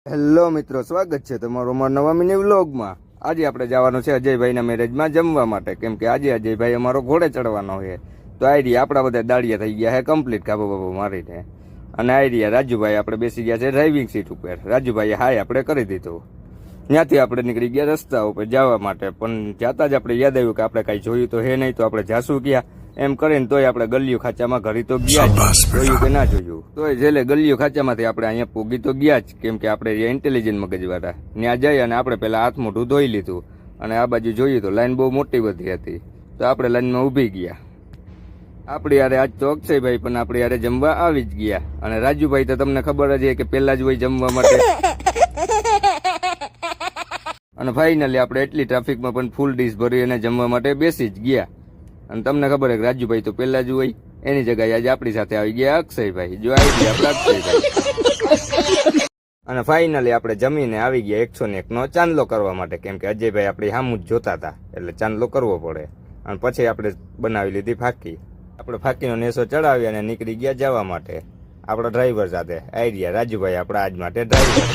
Hello મિત્રો, સ્વાગત છે તમારો અમારા નવા મિની વ્લોગમાં। આજે આપણે જવાનું છે અજયભાઈના મેરેજમાં જમવા માટે, કેમ કે આજે અજયભાઈ અમારો ઘોડે ચડવાનો છે। તો આઈડિયા આપણા બધા દાડિયા થઈ ગયા છે કમ્પ્લીટ કાબુ બાબુ મારીને, અને આઈડિયા રાજુભાઈ આપણે બેસી ગયા છે ડ્રાઇવિંગ સીટ ઉપર। રાજુભાઈએ હાય આપણે કરી દીધું। ત્યાંથી આપણે નીકળી ગયા રસ્તા ઉપર જવા માટે, પણ જતા જ આપણે યાદ આવ્યું કે આપણે કાંઈ જોયું તો હે નહીં, તો આપણે જાશું ક્યાં એમ કરીને તોય આપણે ગલિયું ખાચામાં ઘડી તો ગયા જ, જોયું કે ના જોયું તોય છેલ્લે ગલિયું ખાચામાંથી આપણે અહીંયા પૂગી તો ગયા જ, કેમ કે આપણે ઇન્ટેલિજન્ટ મગજવાળા ત્યાં જઈ અને આપણે પેલા હાથ મોઢું ધોઈ લીધું, અને આ બાજુ જોઈએ તો લાઈન બહુ મોટી બધી હતી, તો આપણે લાઈનમાં ઊભી ગયા। આપણી યારે આજ તો અક્ષયભાઈ પણ આપણે યારે જમવા આવી જ ગયા, અને રાજુભાઈ તો તમને ખબર જ છે કે પહેલા જ હોય જમવા માટે। અને ફાઇનલી આપણે એટલી ટ્રાફિકમાં પણ ફૂલ ડીશ ભરી અને જમવા માટે બેસી જ ગયા। અને તમને ખબર છે કે રાજુભાઈ તો પહેલા જ હોય, એની જગ્યાએ આજે આપણી સાથે આવી ગયા અક્ષયભાઈ। જો આવી ગયા આપણે અક્ષયભાઈ, અને ફાઇનલી આપણે જમીને આવી ગયા 101 નો ચાંદલો કરવા માટે, કેમ કે અજયભાઈ આપણી સામું જ જોતા હતા એટલે ચાંદલો કરવો પડે। અને પછી આપણે બનાવી લીધી ફાકી। આપણે ફાકીનો નેસો ચડાવી અને નીકળી ગયા જવા માટે આપણા ડ્રાઈવર સાથે। આઈડિયા રાજુભાઈ આપણા આજ માટે ડ્રાઈવર।